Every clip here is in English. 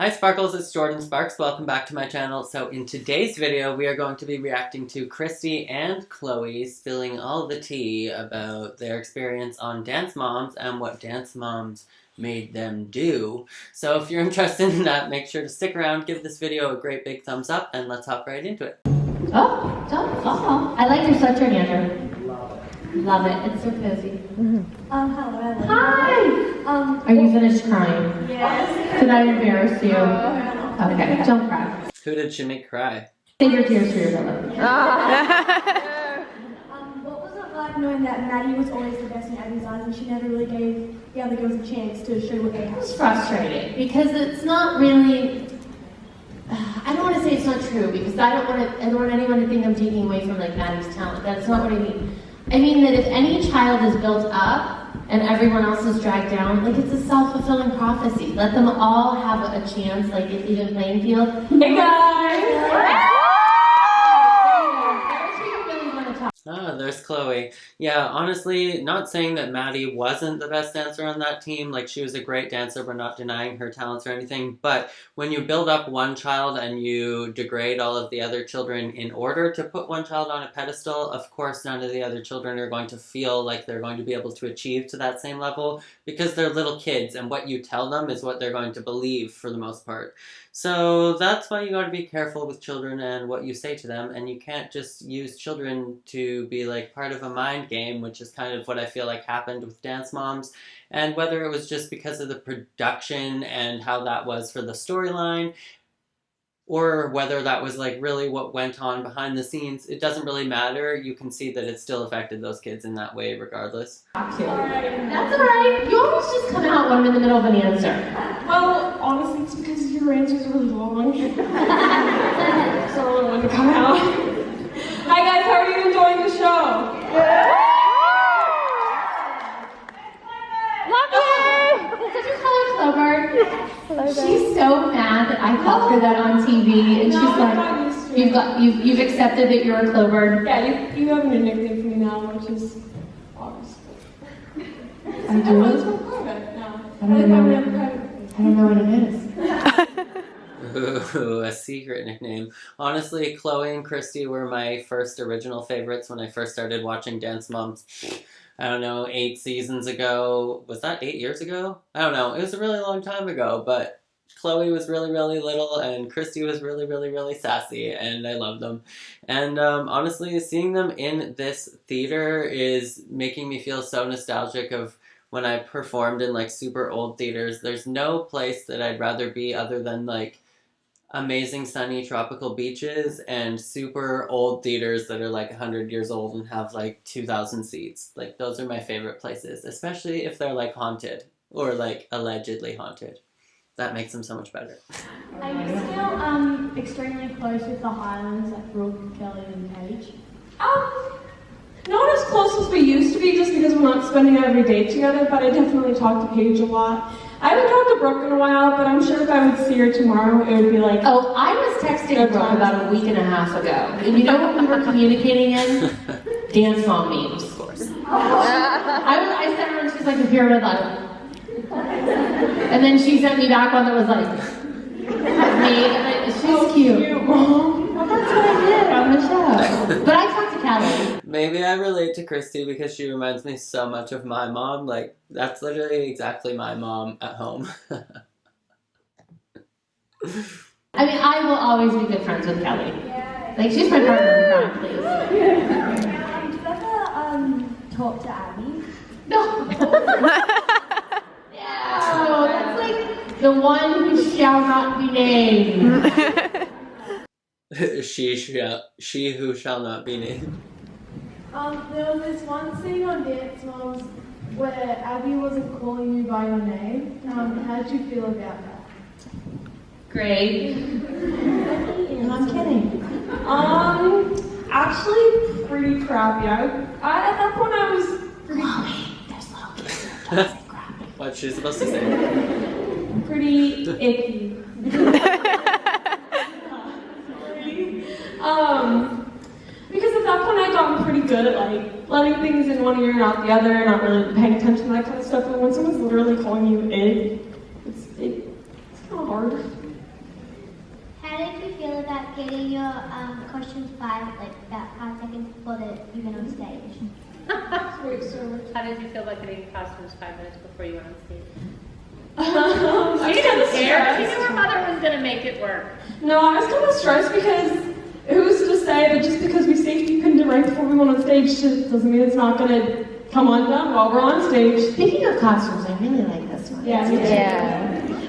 Hi Sparkles, it's Jordan Sparks. Welcome back to my channel. So in today's video, we are going to be reacting to Christi and Chloe spilling all the tea about their experience on Dance Moms and what Dance Moms made them do. So if you're interested in that, make sure to stick around, give this video a great big thumbs up, and let's hop right into it. Oh, don't fall. I like your sweatshirt, Andrew. Love it. It's so cozy. Hello. Hi! Are you finished crying? Yes. Did I embarrass you? Okay, don't cry. Who did she make cry? Save your tears for your pillow. What was it like knowing that Maddie was always the best in Abby's eyes and she never really gave the other girls a chance to show what they have? It's frustrating because it's not really. I don't want to say it's not true because I don't want anyone to think I'm taking away from like Maddie's talent. That's not what I mean. I mean that if any child is built up and everyone else is dragged down, like it's a self-fulfilling prophecy. Let them all have a chance, like an even playing field. Hey guys! Ah, there's Chloe. Yeah, honestly, not saying that Maddie wasn't the best dancer on that team. Like, she was a great dancer. We're not denying her talents or anything. But when you build up one child and you degrade all of the other children in order to put one child on a pedestal, of course none of the other children are going to feel like they're going to be able to achieve to that same level because they're little kids and what you tell them is what they're going to believe for the most part. So that's why you got to be careful with children and what you say to them, and you can't just use children to be like part of a mind game, which is kind of what I feel like happened with Dance Moms. And whether it was just because of the production and how that was for the storyline, or whether that was like really what went on behind the scenes, it doesn't really matter. You can see that it still affected those kids in that way regardless. That's alright. You always just come out when I'm in the middle of an answer. Well, honestly, it's because your answers are really long. So I don't want to come out. Hi guys, how are you enjoying the show? Love you! Did you call her Clover? She's so mad that I called her that on TV, and she's like, you've accepted that you're a Clover. Yeah, you have a nickname for me now, which is August. I do. I don't know what it is. Ooh, a secret nickname. Honestly, Chloe and Christi were my first original favorites when I first started watching Dance Moms. I don't know, 8 seasons ago. Was that 8 years ago? I don't know. It was a really long time ago, but Chloe was really, really little and Christi was really, really, really sassy, and I loved them. And honestly, seeing them in this theater is making me feel so nostalgic of when I performed in like super old theaters. There's no place that I'd rather be other than like amazing sunny tropical beaches and super old theaters that are like 100 years old and have like 2,000 seats. Like, those are my favorite places, especially if they're like haunted or like allegedly haunted. That makes them so much better. Are you still extremely close with the Highlands, like Brooke, Kelly, and Paige? Not as close as we used to be, just because we're not spending every day together, but I definitely talk to Paige a lot. I haven't talked to Brooke in a while, but I'm sure if I would see her tomorrow, it would be like... Oh, I was texting Brooke about a week and a half ago. And you know what we were communicating in? Dance Mom memes, of course. I sent her and she's like, a pyramid letter. And then she sent me back one that was like, me, and she's cute. Well, that's what I did on the show. But I talked to Kelly. Maybe I relate to Christi because she reminds me so much of my mom. Like, that's literally exactly my mom at home. I mean, I will always be good friends with Kelly. Like, she's my partner in crime, please. Do you ever talk to Abby? No. No, that's like the one who shall not be named. she who shall not be named. There was this one scene on Dance Moms where Abby wasn't calling you by your name. How did you feel about that? Great. No, I'm kidding. Actually, pretty crappy. At that point, I was pretty... Chloe, there's little kids. Don't say crappy. What's she supposed to say? Pretty icky. Because at that point I'd gotten pretty good at like letting things in one ear and out the other, not really paying attention to that kind of stuff. And when someone's literally calling you it's kind of hard. did you feel about getting your costumes about 5 seconds before you went on stage? How did you feel about getting costumes 5 minutes before you went on stage? I She didn't care. She stressed. knew her mother was gonna make it work. No, I was kind of stressed because who's to say that just because we safety pinned it right before we went on stage just doesn't mean it's not going to come undone while we're on stage. Speaking of costumes, I really like this one. Yeah, me too.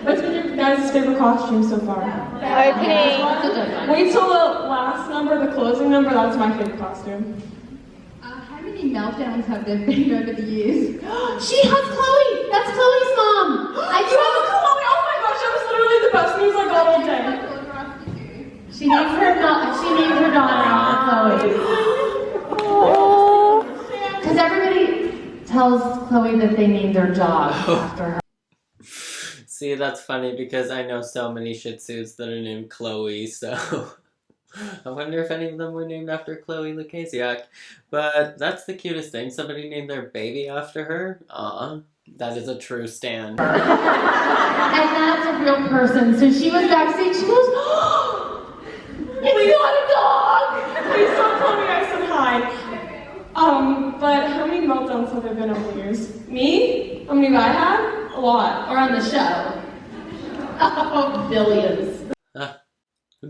What's been your guys' favorite costume so far? Opening. Wait till the last number, the closing number, that's my favorite costume. How many meltdowns have there been over the years? She has Chloe. That's Chloe's mom. I do have a Chloe! Oh my gosh, that was literally the best news I got all day. She named her daughter after Chloe. Because everybody tells Chloe that they named their dog after her. See, that's funny because I know so many Shih Tzus that are named Chloe, so I wonder if any of them were named after Christi Lukasiak. But that's the cutest thing. Somebody named their baby after her. Aw, that is a true stan. And that's a real person. So she was backstage. She goes, "Oh, it's not a dog." Please don't tell me I said hi. But how many meltdowns have there been over the years? Me? How many have I had? A lot. Or on the show. Oh, billions.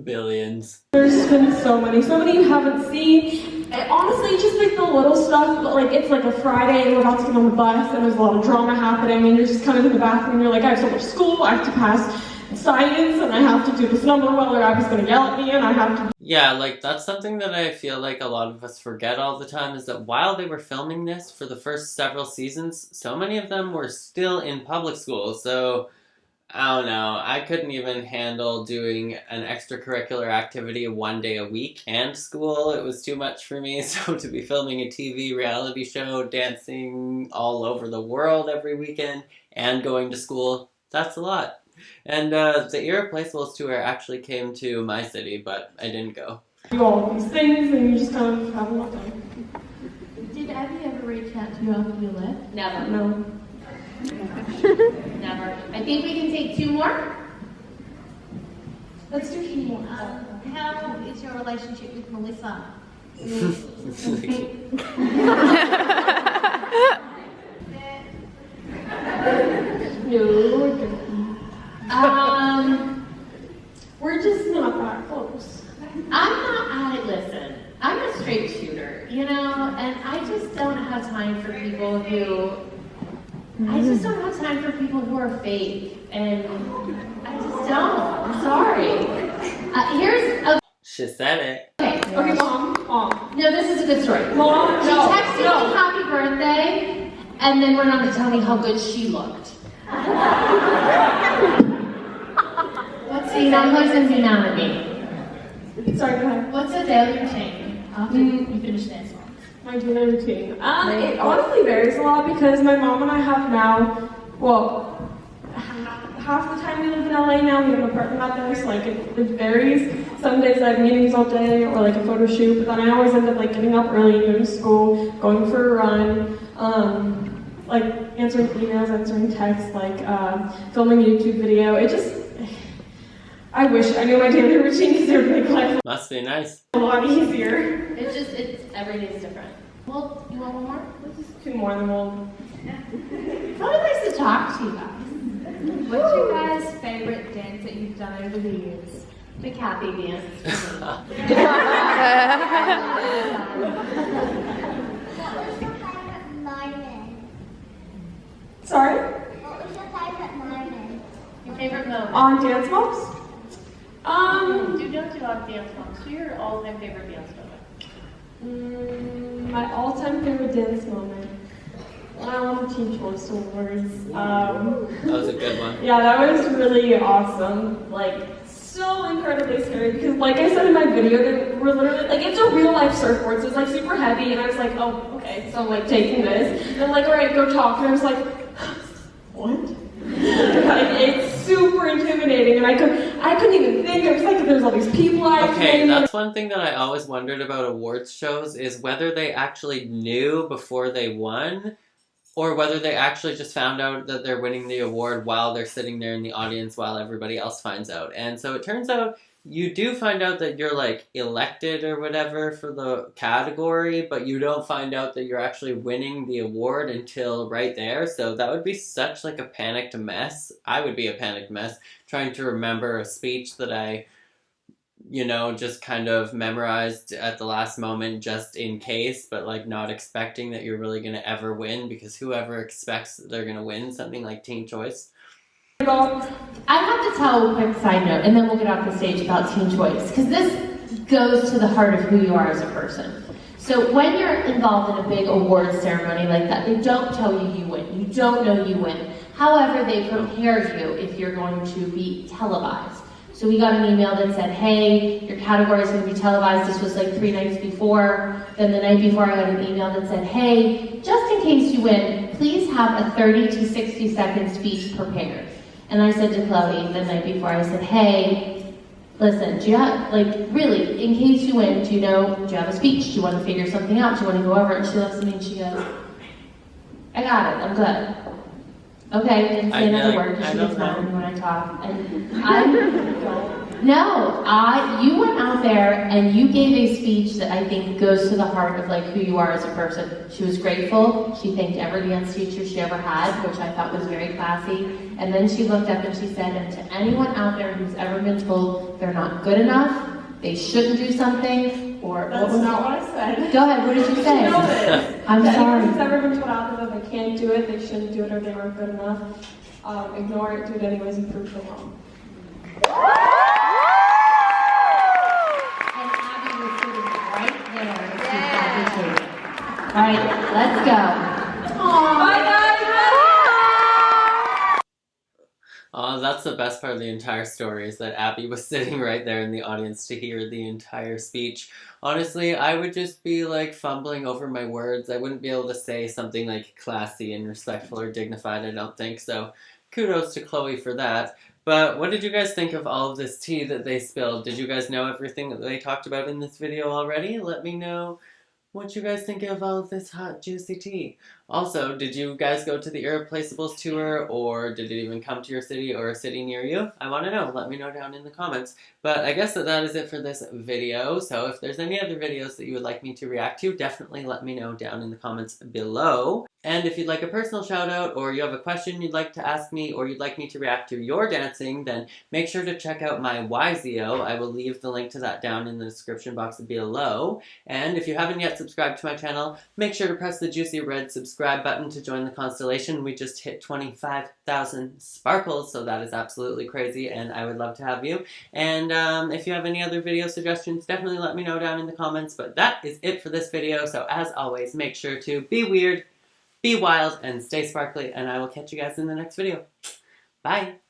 Billions. There's been so many you haven't seen. And honestly, just like the little stuff, like it's like a Friday and we're about to get on the bus and there's a lot of drama happening and you're just kind of in the bathroom and you're like, I have so much school, I have to pass science and I have to do this number well or Abby's gonna yell at me and I have to. Yeah, like that's something that I feel like a lot of us forget all the time is that while they were filming this for the first several seasons, so many of them were still in public school, so I don't know, I couldn't even handle doing an extracurricular activity 1 day a week and school. It was too much for me, so to be filming a TV reality show, dancing all over the world every weekend, and going to school, that's a lot. And the Irreplaceables tour actually came to my city, but I didn't go. Do all these things and you just kind of have a lot of time. Did Abby ever reach out to you after you left? Never. No. Never. I think we can take 2 more. Let's do 2 more. How is your relationship with Melissa? We're just not that close. Listen, I'm a straight shooter, you know, and I just don't have time for people who are fake, and I just don't. I'm sorry. She said it. Okay, Mom. No, this is a good story. Mom, She texted me happy birthday, and then went on to tell me how good she looked. See, now who's in humanity? Sorry, go ahead. What's a daily routine after you finish dancing? My dinner routine. It honestly varies a lot because my mom and I have now, well, half the time we live in LA now, we have an apartment out there, so like it varies. Some days I have meetings all day or like a photo shoot, but then I always end up like getting up early, going to school, going for a run, like answering emails, answering texts, like filming a YouTube video. I wish I knew my daily routine because it would make life Must be nice. a lot easier. It's every day's different. Well, you want one more? Let's just 2 more and then we'll... It's really nice to talk to you guys. What's your guys' favorite dance that you've done over the years? The Kathy dance. What was your favorite moment? Sorry? What was your favorite moment? Your favorite moment? On dance moms? You don't do all dance moms. Who's your all-time favorite dance moment? My all-time favorite dance moment. I want to Teen Choice Awards. That was a good one. Yeah, that was really awesome. Like, so incredibly scary because, like I said in my video, they were literally like it's a real life surfboard, so it's like super heavy, and I was like, oh, okay, so I'm like taking this, and I'm like, all right, go talk, and I was like, what? Like, it's super intimidating, and I couldn't even think. I was like, there's all these people. Okay, that's one thing that I always wondered about awards shows is whether they actually knew before they won, or whether they actually just found out that they're winning the award while they're sitting there in the audience while everybody else finds out. And so it turns out you do find out that you're like elected or whatever for the category, but you don't find out that you're actually winning the award until right there. So that would be such like a panicked mess. I would be a panicked mess trying to remember a speech that I, you know, just kind of memorized at the last moment just in case, but like not expecting that you're really going to ever win, because whoever expects that they're going to win something like Teen Choice. I have to tell a quick side note, and then we'll get off the stage about Teen Choice, because this goes to the heart of who you are as a person. So when you're involved in a big award ceremony like that, they don't tell you you win. You don't know you win. However, they prepare you if you're going to be televised. So we got an email that said, hey, your category is going to be televised. This was like 3 nights before. Then the night before I got an email that said, hey, just in case you win, please have a 30 to 60 second speech prepared. And I said to Chloe the night before, I said, hey, listen, do you have, like, really, in case you win, do you have a speech? Do you want to figure something out? Do you want to go over it? And she looks at me and she goes, I got it, I'm good. Okay, didn't say another word because she gets mad at me when I talk. And you went out there and you gave a speech that I think goes to the heart of like who you are as a person. She was grateful. She thanked every dance teacher she ever had, which I thought was very classy. And then she looked up and she said, and to anyone out there who's ever been told they're not good enough, they shouldn't do something, or That's not what I said. Go ahead, what did you say? You know this. I'm sorry. Anyone who's ever been told out there that they can't do it, they shouldn't do it, or they weren't good enough, ignore it, do it anyways, and prove them wrong. And Abby was sitting right there. All right, let's go. Bye, guys. Oh, that's the best part of the entire story, is that Abby was sitting right there in the audience to hear the entire speech. Honestly, I would just be like fumbling over my words. I wouldn't be able to say something like classy and respectful or dignified, I don't think. So kudos to Chloe for that. But what did you guys think of all of this tea that they spilled? Did you guys know everything that they talked about in this video already? Let me know what you guys think of all of this hot, juicy tea. Also, did you guys go to the Irreplaceables tour, or did it even come to your city or a city near you? I want to know. Let me know down in the comments. But I guess that is it for this video. So if there's any other videos that you would like me to react to, definitely let me know down in the comments below. And if you'd like a personal shout out, or you have a question you'd like to ask me, or you'd like me to react to your dancing, then make sure to check out my YZO. I will leave the link to that down in the description box below. And if you haven't yet subscribed to my channel, make sure to press the juicy red subscribe button to join the constellation. We just hit 25,000 sparkles, so that is absolutely crazy, and I would love to have you. And if you have any other video suggestions, definitely let me know down in the comments. But that is it for this video, so as always, make sure to be weird, be wild, and stay sparkly, and I will catch you guys in the next video. Bye!